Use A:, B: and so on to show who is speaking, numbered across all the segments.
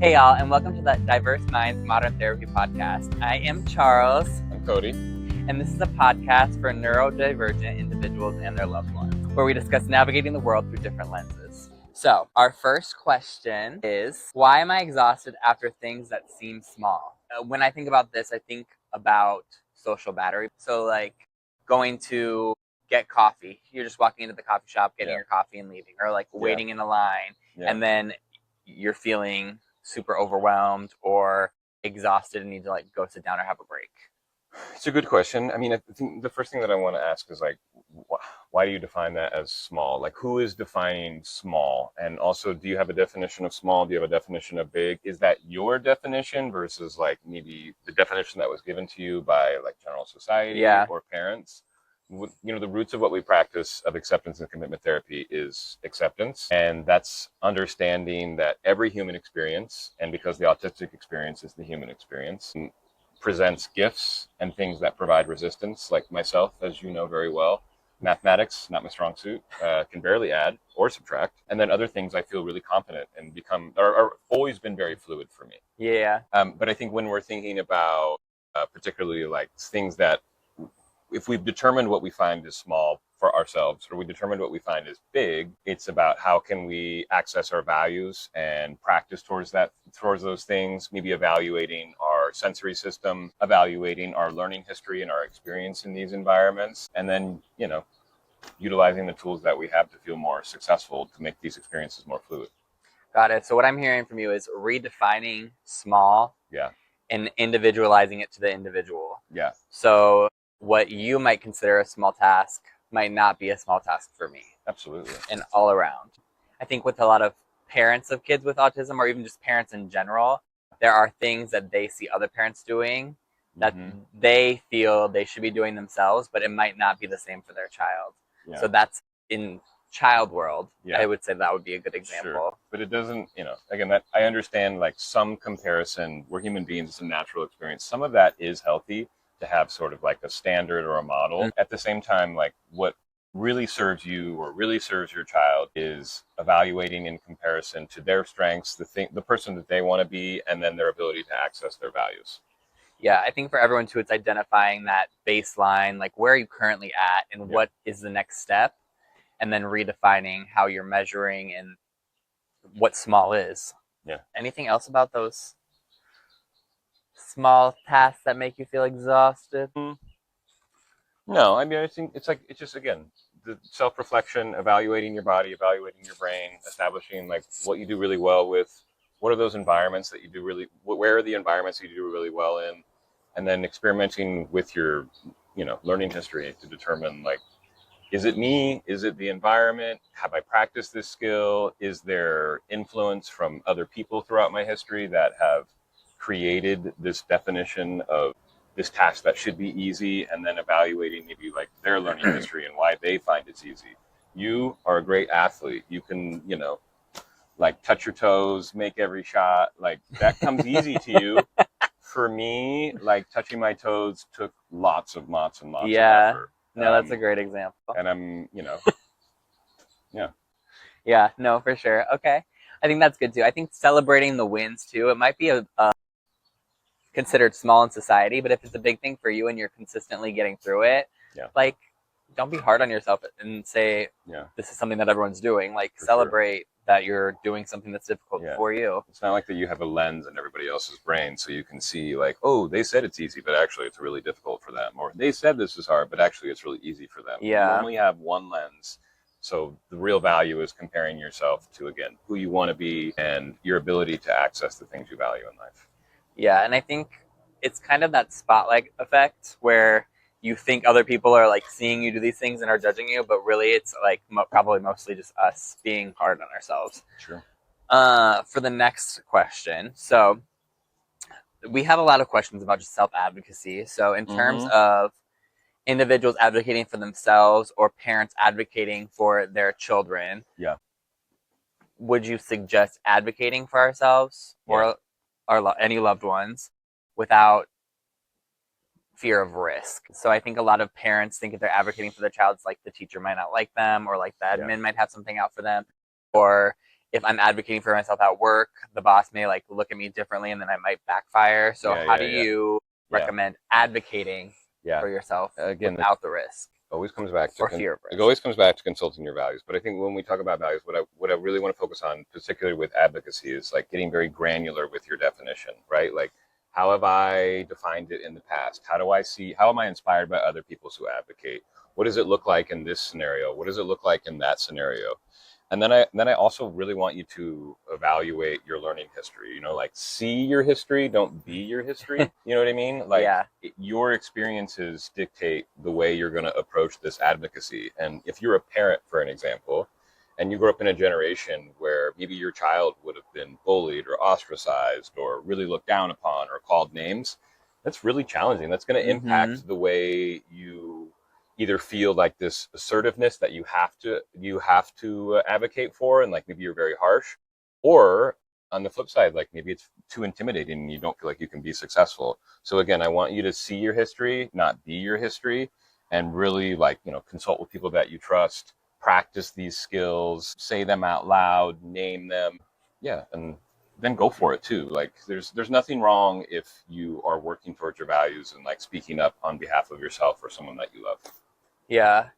A: Hey y'all, and welcome to the Diverse Minds Modern Therapy Podcast. I am Charles.
B: I'm Kody.
A: And this is a podcast for neurodivergent individuals and their loved ones, where we discuss navigating the world through different lenses. So, our first question is, why am I exhausted after things that seem small? When I think about this, I think about social battery. So, like going to get coffee. You're just walking into the coffee shop, getting your coffee and leaving, or like waiting in a line, and then you're feeling super overwhelmed or exhausted and need to like go sit down or have a break.
B: It's a good question. I mean, I think the first thing that I want to ask is like, why do you define that as small? Like, who is defining small? And also, do you have a definition of small? Do you have a definition of big? Is that your definition versus like maybe the definition that was given to you by like general society or parents? You know, the roots of what we practice of acceptance and commitment therapy is acceptance. And that's understanding that every human experience, and because the autistic experience is the human experience, presents gifts and things that provide resistance, like myself, as you know very well. Mathematics, not my strong suit, can barely add or subtract. And then other things I feel really confident and are always been very fluid for me. But I think when we're thinking about particularly like things that, if we've determined what we find is small for ourselves, or we determined what we find is big, it's about how can we access our values and practice towards those things, maybe evaluating our sensory system, evaluating our learning history and our experience in these environments, and then, you know, utilizing the tools that we have to feel more successful to make these experiences more fluid.
A: Got it. So what I'm hearing from you is redefining small and individualizing it to the individual. So what you might consider a small task might not be a small task for me.
B: Absolutely.
A: And all around. I think with a lot of parents of kids with autism, or even just parents in general, there are things that they see other parents doing that they feel they should be doing themselves, but it might not be the same for their child. So that's in child world. I would say that would be a good example.
B: Sure. But it doesn't, you know, again, that I understand like some comparison. We're human beings, it's a natural experience. Some of that is healthy, to have sort of like a standard or a model. At the same time, like what really serves you or really serves your child is evaluating in comparison to their strengths, the person that they want to be, and then their ability to access their values. I think for everyone too, it's identifying that baseline, like where are you currently at and what is the next step, and then redefining how you're measuring and what small is. Anything else about those small tasks that make you feel exhausted? No, I mean, I think it's just, again, the self-reflection, evaluating your body, evaluating your brain, establishing like what you do really well with, what are those environments that you do where are the environments that you do really well in, and then experimenting with your, you know, learning history to determine like, is it me? Is it the environment? Have I practiced this skill? Is there influence from other people throughout my history that have created this definition of this task that should be easy, and then evaluating maybe like their learning history and why they find it's easy. You are a great athlete. You can, you know, like touch your toes, make every shot. Like that comes easy to you. For me, like touching my toes took lots and lots of effort.
A: No, that's a great example.
B: And I'm, you know,
A: no, for sure. Okay. I think that's good too. I think celebrating the wins too, it might be a considered small in society, but if it's a big thing for you and you're consistently getting through it, like don't be hard on yourself and say this is something that everyone's doing. Like celebrate that you're doing something that's difficult for you.
B: It's not like that you have a lens in everybody else's brain so you can see like, oh, they said it's easy, but actually it's really difficult for them, or they said this is hard, but actually it's really easy for them. You only have one lens. So the real value is comparing yourself to, again, who you want to be and your ability to access the things you value in life.
A: And I think it's kind of that spotlight effect where you think other people are like seeing you do these things and are judging you, but really it's like probably mostly just us being hard on ourselves.
B: Sure.
A: For the next question, so we have a lot of questions about just self-advocacy. So in terms of individuals advocating for themselves or parents advocating for their children, would you suggest advocating for ourselves or any loved ones without fear of risk? So I think a lot of parents think if they're advocating for their child, it's like the teacher might not like them, or like the admin might have something out for them, or if I'm advocating for myself at work, the boss may like look at me differently and then I might backfire. So
B: Yeah,
A: how
B: yeah,
A: do
B: yeah,
A: you
B: yeah,
A: recommend advocating
B: yeah.
A: for yourself
B: Again,
A: without the risk
B: always comes back to
A: or fear of
B: it
A: risk?
B: always comes back to consulting your values. But I think when we talk about values, what I really want to focus on, particularly with advocacy, is like getting very granular with your definition, right? Like, how have I defined it in the past? How am I inspired by other people who advocate? What does it look like in this scenario? What does it look like in that scenario? And then I also really want you to evaluate your learning history. Like, see your history, don't be your history. You know what I mean? Like,
A: Yeah.
B: your experiences dictate the way you're going to approach this advocacy. And if you're a parent, for an example, and you grew up in a generation where maybe your child would have been bullied or ostracized or really looked down upon or called names, that's really challenging. That's going to
A: Mm-hmm.
B: impact the way you either feel like this assertiveness that you have to advocate for, and like maybe you're very harsh, or on the flip side, like maybe it's too intimidating and you don't feel like you can be successful. So again, I want you to see your history, not be your history, and really, like, consult with people that you trust, practice these skills, say them out loud, name them. Yeah, and then go for it too. Like, there's nothing wrong if you are working towards your values and like speaking up on behalf of yourself or someone that you love.
A: Yeah.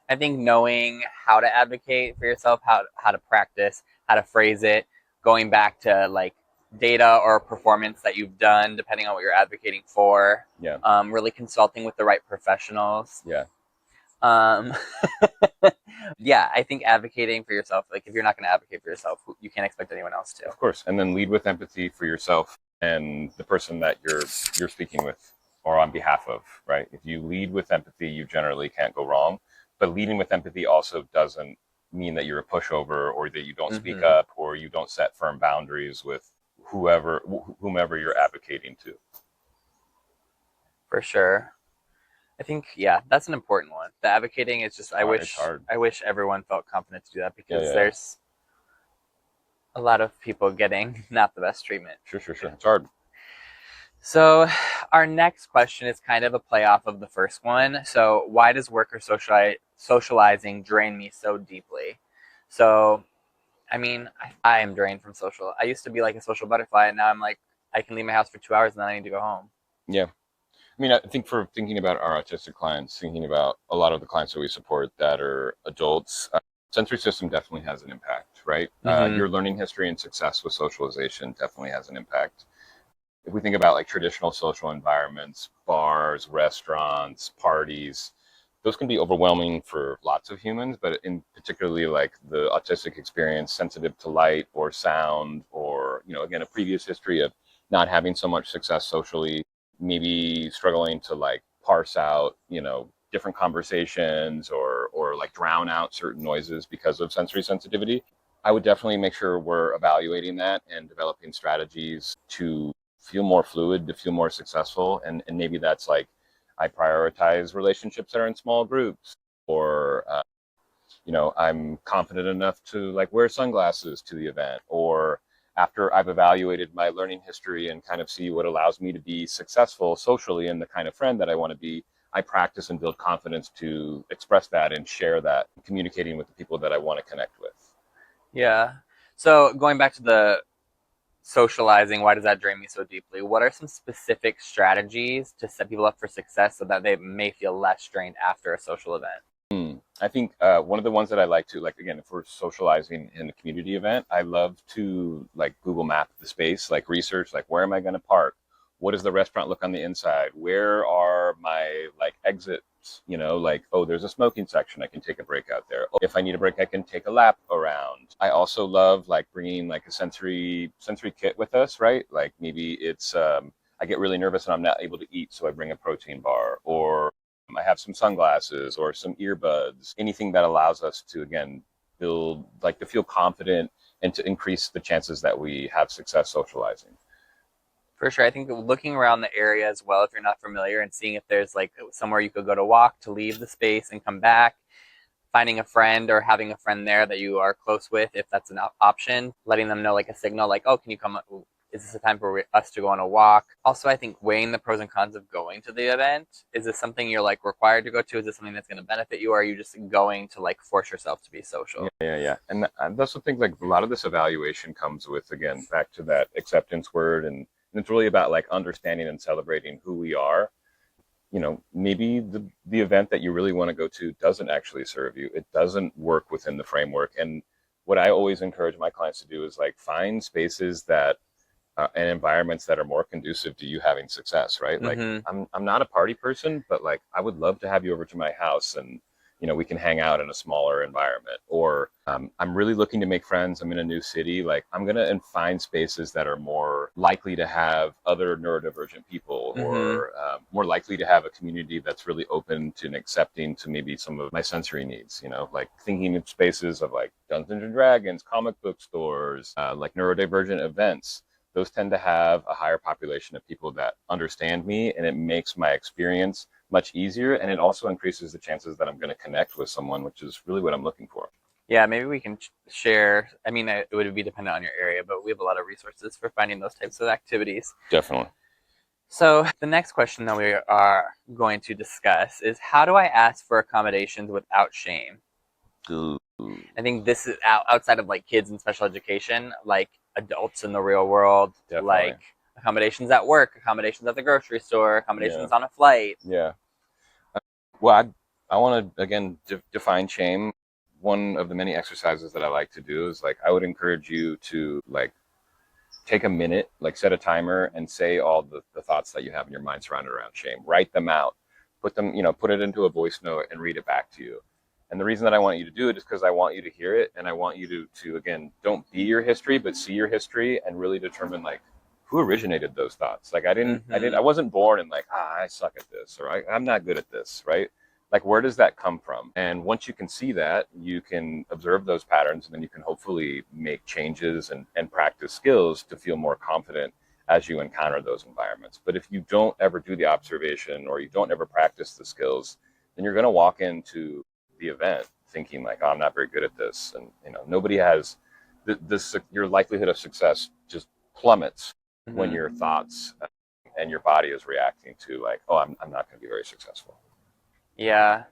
A: I think knowing how to advocate for yourself, how to practice, how to phrase it, going back to like data or performance that you've done, depending on what you're advocating for,
B: Yeah,
A: really consulting with the right professionals.
B: yeah,
A: Um, yeah, I think advocating for yourself, like if you're not going to advocate for yourself, you can't expect anyone else to.
B: of course. And then lead with empathy for yourself and the person that you're speaking with or on behalf of, right? If you lead with empathy, you generally can't go wrong. But leading with empathy also doesn't mean that you're a pushover or that you don't speak
A: Mm-hmm.
B: up or you don't set firm boundaries with whomever you're advocating to.
A: For sure. I think, yeah, that's an important one. The advocating is just,
B: It's hard.
A: I wish everyone felt confident to do that
B: Yeah,
A: because
B: yeah, yeah.
A: there's a lot of people getting not the best treatment.
B: Sure, sure, sure. It's hard.
A: So, our next question is kind of a play off of the first one. So, why does work or socializing drain me so deeply? So, I mean, I am drained from social. I used to be like a social butterfly, and now I'm like, I can leave my house for 2 hours and then I need to go home.
B: Yeah. I mean, I think for thinking about our autistic clients, thinking about a lot of the clients that we support that are adults, sensory system definitely has an impact, right?
A: Mm-hmm.
B: Your learning history and success with socialization definitely has an impact. If we think about like traditional social environments, bars, restaurants, parties, those can be overwhelming for lots of humans, but in particularly like the autistic experience, sensitive to light or sound, or, again, a previous history of not having so much success socially, maybe struggling to like parse out, different conversations or like drown out certain noises because of sensory sensitivity. I would definitely make sure we're evaluating that and developing strategies to feel more fluid, to feel more successful. And maybe that's like, I prioritize relationships that are in small groups, or I'm confident enough to like wear sunglasses to the event, or after I've evaluated my learning history and kind of see what allows me to be successful socially and the kind of friend that I want to be, I practice and build confidence to express that and share that, communicating with the people that I want to connect with.
A: Yeah. So, going back to the socializing, why does that drain me so deeply? What are some specific strategies to set people up for success so that they may feel less drained after a social event?
B: I think one of the ones that I like to, like, again, if we're socializing in a community event, I love to like Google map the space, like research, like where am I going to park? What does the restaurant look on the inside? Where are my like exits? Like, oh, there's a smoking section. I can take a break out there. Oh, if I need a break, I can take a lap around. I also love like bringing like a sensory kit with us, right? Like maybe it's I get really nervous and I'm not able to eat, so I bring a protein bar, or I have some sunglasses or some earbuds, anything that allows us to, again, build, like, to feel confident and to increase the chances that we have success socializing.
A: For sure. I think looking around the area as well, if you're not familiar, and seeing if there's like somewhere you could go to walk to leave the space and come back, finding a friend or having a friend there that you are close with, if that's an option, letting them know like a signal, like, oh, can you come Is this a time for us to go on a walk? Also, I think weighing the pros and cons of going to the event. Is this something you're like required to go to? Is this something that's going to benefit you? Or are you just going to like force yourself to be social?
B: Yeah. And that's the thing, like a lot of this evaluation comes with, again, back to that acceptance word. And it's really about like understanding and celebrating who we are. Maybe the event that you really want to go to doesn't actually serve you. It doesn't work within the framework. And what I always encourage my clients to do is like find spaces that and environments that are more conducive to you having success, right? Like I'm not a party person, but like I would love to have you over to my house and we can hang out in a smaller environment. Or I'm really looking to make friends. I'm in a new city. Like I'm gonna find spaces that are more likely to have other neurodivergent people, or more likely to have a community that's really open to and accepting to maybe some of my sensory needs. Like thinking of spaces of like Dungeons and Dragons, comic book stores, like neurodivergent events. Those tend to have a higher population of people that understand me, and it makes my experience much easier, and it also increases the chances that I'm going to connect with someone, which is really what I'm looking for.
A: Yeah, maybe we can share. I mean, it would be dependent on your area, but we have a lot of resources for finding those types of activities.
B: Definitely.
A: So the next question that we are going to discuss is, how do I ask for accommodations without shame?
B: Ooh.
A: I think this is outside of like kids in special education, like adults in the real world,
B: Definitely.
A: like accommodations at work, accommodations at the grocery store, accommodations
B: Yeah.
A: on a flight.
B: Yeah. Well, I want to, again, define shame. One of the many exercises that I like to do is like, I would encourage you to like take a minute, like set a timer and say all the thoughts that you have in your mind surrounded around shame. Write them out, put them, put it into a voice note and read it back to you. And the reason that I want you to do it is because I want you to hear it, and I want you to again, don't be your history, but see your history and really determine like who originated those thoughts. Like I wasn't born and like, I suck at this, or I'm not good at this, right? Like, where does that come from? And once you can see that, you can observe those patterns, and then you can hopefully make changes and practice skills to feel more confident as you encounter those environments. But if you don't ever do the observation, or you don't ever practice the skills, then you're going to walk into the event thinking like, oh, I'm not very good at this. And, nobody has this, your likelihood of success just plummets when your thoughts and your body is reacting to like, oh, I'm not going to be very successful.
A: Yeah,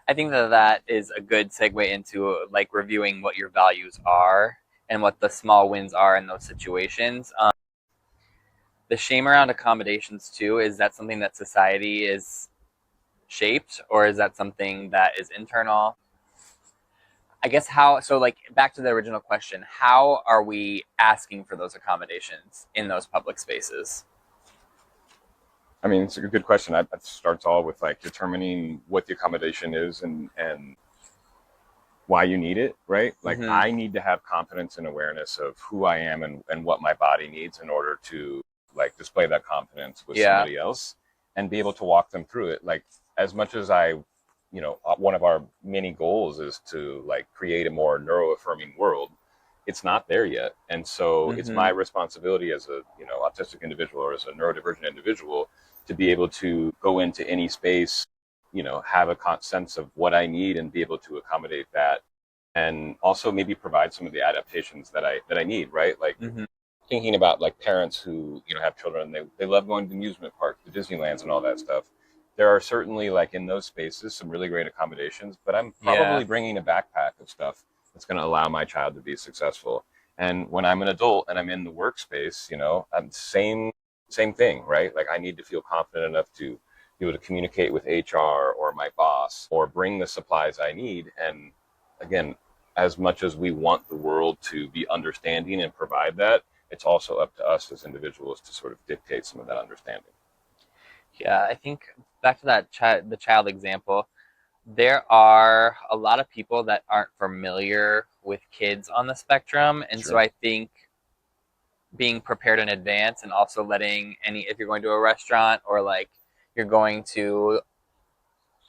A: I think that is a good segue into like reviewing what your values are and what the small wins are in those situations. The shame around accommodations too, is that something that society is shaped, or is that something that is internal? I guess like back to the original question, how are we asking for those accommodations in those public spaces?
B: I mean, it's a good question. It starts all with like determining what the accommodation is and why you need it, right? Like I need to have confidence and awareness of who I am and what my body needs in order to like display that confidence with somebody else and be able to walk them through it. Like as much as one of our many goals is to like create a more neuro-affirming world, it's not there yet. And so it's my responsibility as a, autistic individual or as a neurodivergent individual to be able to go into any space, have a sense of what I need and be able to accommodate that. And also maybe provide some of the adaptations that I need, right? Like thinking about like parents who, have children, they love going to the amusement park, the Disneylands and all that stuff. There are certainly like in those spaces some really great accommodations, but I'm probably bringing a backpack of stuff that's going to allow my child to be successful. And when I'm an adult and I'm in the workspace, I'm same thing, right? Like I need to feel confident enough to be able to communicate with HR or my boss or bring the supplies I need. And again, as much as we want the world to be understanding and provide that, it's also up to us as individuals to sort of dictate some of that understanding.
A: Yeah, I think back to that the child example, there are a lot of people that aren't familiar with kids on the spectrum, and so I think being prepared in advance, and also letting if you're going to a restaurant or like you're going to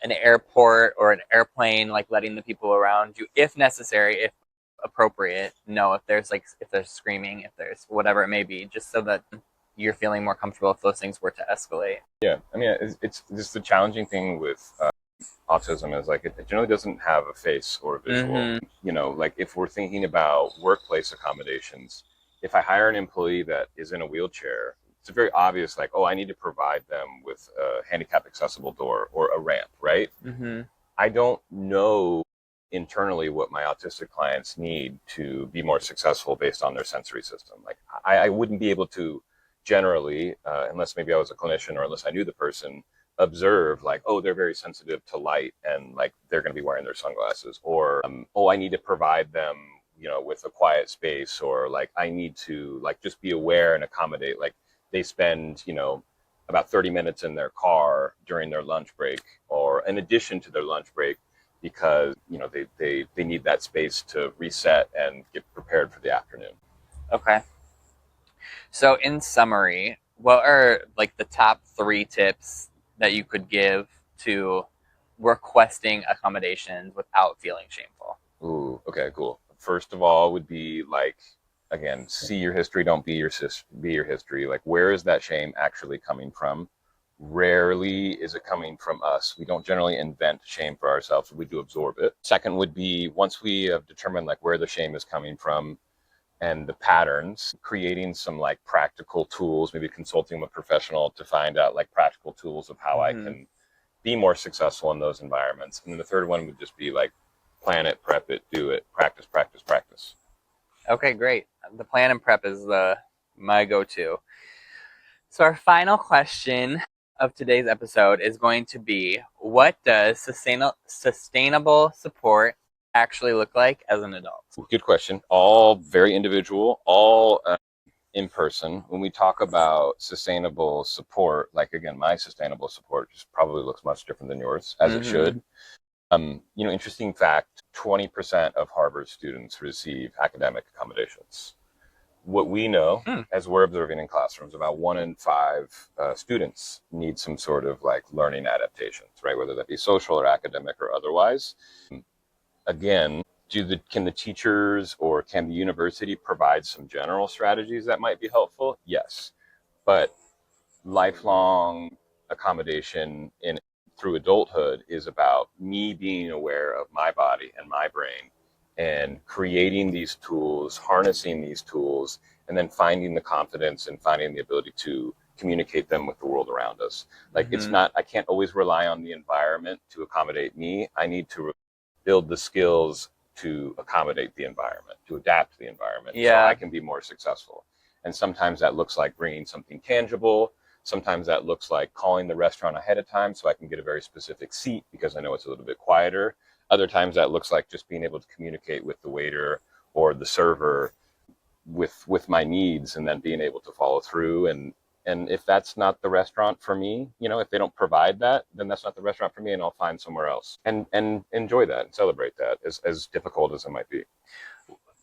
A: an airport or an airplane, like letting the people around you, if necessary, if appropriate, know if there's screaming, if there's whatever it may be, just so that you're feeling more comfortable if those things were to escalate.
B: Yeah, I mean, it's just the challenging thing with autism is like it generally doesn't have a face or a visual. Like if we're thinking about workplace accommodations, if I hire an employee that is in a wheelchair, it's very obvious, like, oh, I need to provide them with a handicap accessible door or a ramp, right?
A: Mm-hmm.
B: I don't know internally what my autistic clients need to be more successful based on their sensory system. Like, I wouldn't be able to generally, unless maybe I was a clinician or unless I knew the person, observe like, oh, they're very sensitive to light and like they're going to be wearing their sunglasses, or oh, I need to provide them, with a quiet space, or like I need to like just be aware and accommodate. Like they spend, about 30 minutes in their car during their lunch break or in addition to their lunch break because they need that space to reset and get prepared for the afternoon.
A: Okay. So in summary, what are like the top 3 tips that you could give to requesting accommodations without feeling shameful?
B: Ooh, okay, cool. First of all would be like, again, see your history, don't be your history. Like, where is that shame actually coming from? Rarely is it coming from us. We don't generally invent shame for ourselves. We do absorb it. Second would be, once we have determined like where the shame is coming from and the patterns, creating some like practical tools, maybe consulting with a professional to find out like practical tools of how I can be more successful in those environments. And then the third one would just be like, plan it, prep it, do it, practice, practice, practice.
A: Okay, great. The plan and prep is my go-to. So our final question of today's episode is going to be, what does sustainable support actually look like as an adult?
B: Good question. All very individual, all in person. When we talk about sustainable support, like again, my sustainable support just probably looks much different than yours, as it should. Interesting fact, 20% of Harvard students receive academic accommodations. What we know, as we're observing in classrooms, about 1 in 5 students need some sort of like learning adaptations, right? Whether that be social or academic or otherwise. Again, can the teachers or can the university provide some general strategies that might be helpful? Yes, but lifelong accommodation through adulthood is about me being aware of my body and my brain and creating these tools, harnessing these tools, and then finding the confidence and finding the ability to communicate them with the world around us. Like it's not, I can't always rely on the environment to accommodate me. I need to build the skills to accommodate the environment, to adapt to the environment, so I can be more successful. And sometimes that looks like bringing something tangible. Sometimes that looks like calling the restaurant ahead of time so I can get a very specific seat because I know it's a little bit quieter. Other times that looks like just being able to communicate with the waiter or the server with my needs and then being able to follow through. And if that's not the restaurant for me, if they don't provide that, then that's not the restaurant for me and I'll find somewhere else and enjoy that and celebrate that, as difficult as it might be.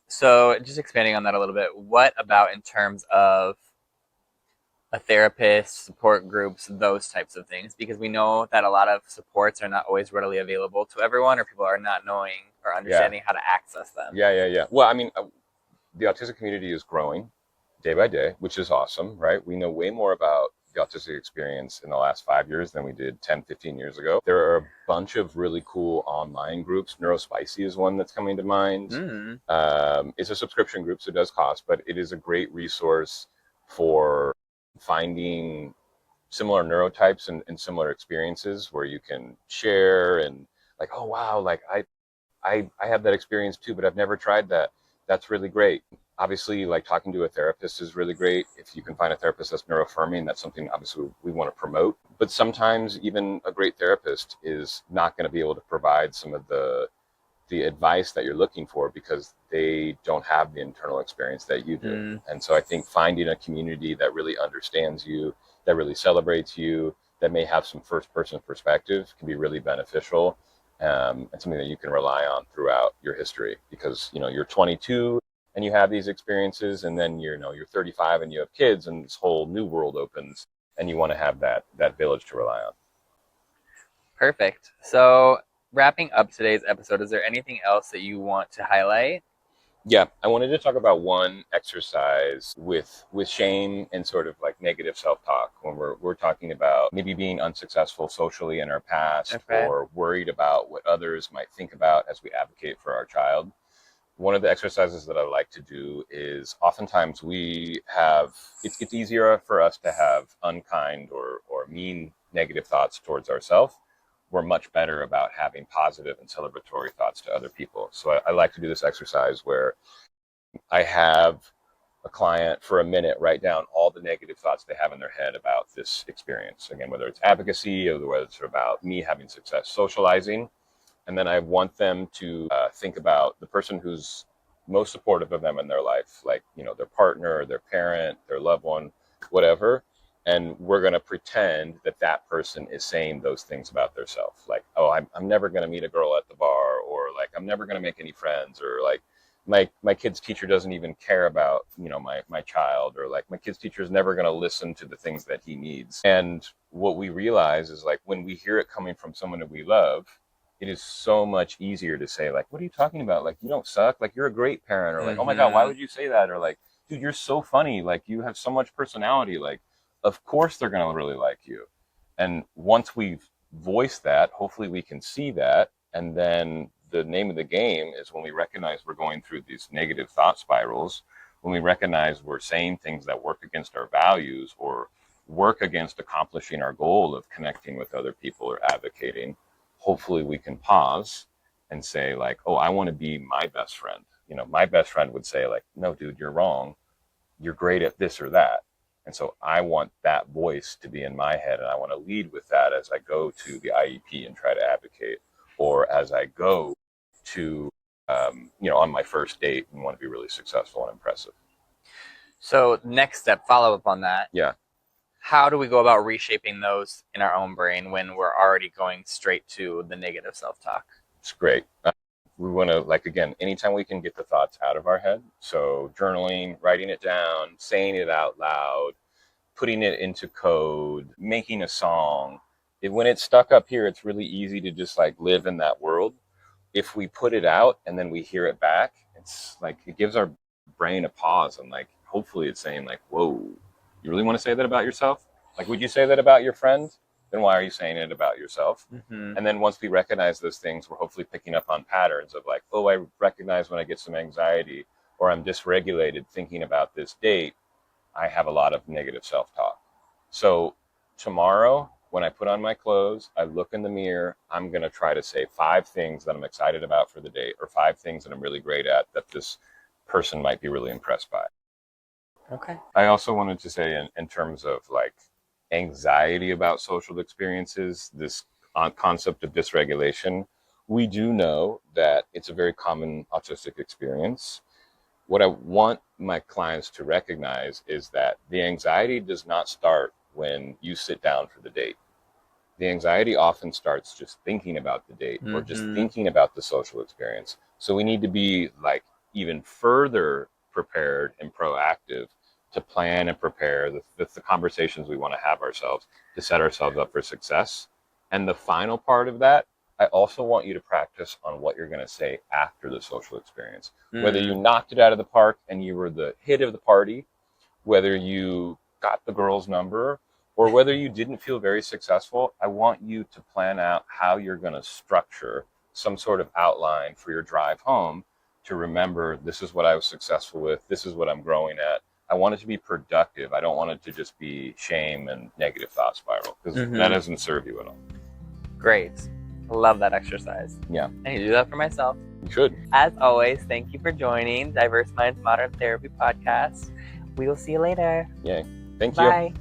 A: So just expanding on that a little bit, what about in terms of a therapist, support groups, those types of things? Because we know that a lot of supports are not always readily available to everyone, or people are not knowing or understanding how to access them.
B: Yeah. Well, I mean, the autistic community is growing day by day, which is awesome, right? We know way more about the autistic experience in the last 5 years than we did 10, 15 years ago. There are a bunch of really cool online groups. Neurospicy is one that's coming to mind. It's a subscription group, so it does cost, but it is a great resource for finding similar neurotypes and similar experiences where you can share and like, oh, wow, like I have that experience too, but I've never tried that. That's really great. Obviously, like talking to a therapist is really great. If you can find a therapist that's neuroaffirming, that's something obviously we want to promote. But sometimes even a great therapist is not going to be able to provide some of the advice that you're looking for because they don't have the internal experience that you do. And so I think finding a community that really understands you, that really celebrates you, that may have some first person perspective can be really beneficial. And something that you can rely on throughout your history because, you're 22 and you have these experiences and then you're 35 and you have kids and this whole new world opens and you want to have that village to rely on.
A: Perfect. So wrapping up today's episode, is there anything else that you want to highlight?
B: Yeah, I wanted to talk about one exercise with shame and sort of like negative self-talk when we're talking about maybe being unsuccessful socially in our past or worried about what others might think about as we advocate for our child. one of the exercises that I like to do is oftentimes it's easier for us to have unkind or mean negative thoughts towards ourselves. We're much better about having positive and celebratory thoughts to other people. So I like to do this exercise where I have a client for a minute write down all the negative thoughts they have in their head about this experience. Again, whether it's advocacy or whether it's about me having success socializing. And then I want them to think about the person who's most supportive of them in their life, like, their partner, their parent, their loved one, whatever. And we're going to pretend that that person is saying those things about themselves. Like, oh, I'm never going to meet a girl at the bar, or like, I'm never going to make any friends, or like, my kid's teacher doesn't even care about, my child, or like my kid's teacher is never going to listen to the things that he needs. And what we realize is, like, when we hear it coming from someone that we love, it is so much easier to say, like, what are you talking about? Like, you don't suck. Like, you're a great parent. Or like, oh my God, why would you say that? Or like, dude, you're so funny. Like, you have so much personality. Like, of course they're going to really like you. And once we've voiced that, hopefully we can see that. And then the name of the game is when we recognize we're going through these negative thought spirals, when we recognize we're saying things that work against our values or work against accomplishing our goal of connecting with other people or advocating, hopefully we can pause and say, like, oh, I want to be my best friend. My best friend would say, like, no, dude, you're wrong. You're great at this or that. And so I want that voice to be in my head, and I want to lead with that as I go to the IEP and try to advocate, or as I go to, on my first date and want to be really successful and impressive.
A: So next step, follow up on that.
B: Yeah.
A: How do we go about reshaping those in our own brain when we're already going straight to the negative self-talk?
B: It's great. We want to, like, again, anytime we can get the thoughts out of our head. So journaling, writing it down, saying it out loud, putting it into code, making a song. When it's stuck up here, it's really easy to just like live in that world. If we put it out and then we hear it back, it's like, it gives our brain a pause, and like, hopefully it's saying, like, whoa, you really want to say that about yourself? Like, would you say that about your friend? Then why are you saying it about yourself?
A: Mm-hmm.
B: And then once we recognize those things, we're hopefully picking up on patterns of like, oh, I recognize when I get some anxiety or I'm dysregulated thinking about this date, I have a lot of negative self-talk. So tomorrow, when I put on my clothes, I look in the mirror, I'm going to try to say 5 things that I'm excited about for the date, or 5 things that I'm really great at that this person might be really impressed by.
A: Okay.
B: I also wanted to say in terms of like anxiety about social experiences, this concept of dysregulation, we do know that it's a very common autistic experience. What I want my clients to recognize is that the anxiety does not start when you sit down for the date. The anxiety often starts just thinking about the date or just thinking about the social experience. So we need to be like even further prepared and proactive to plan and prepare the conversations we want to have ourselves to set ourselves up for success. And the final part of that, I also want you to practice on what you're going to say after the social experience. Whether you knocked it out of the park and you were the hit of the party, whether you got the girl's number, or whether you didn't feel very successful, I want you to plan out how you're going to structure some sort of outline for your drive home to remember, this is what I was successful with, this is what I'm growing at. I want it to be productive. I don't want it to just be shame and negative thought spiral, because that doesn't serve you at all.
A: Great. I love that exercise.
B: Yeah.
A: I need to do that for myself.
B: You should.
A: As always, thank you for joining Diverse Minds Modern Therapy Podcast. We will see you later.
B: Yay. Thank you.
A: Bye.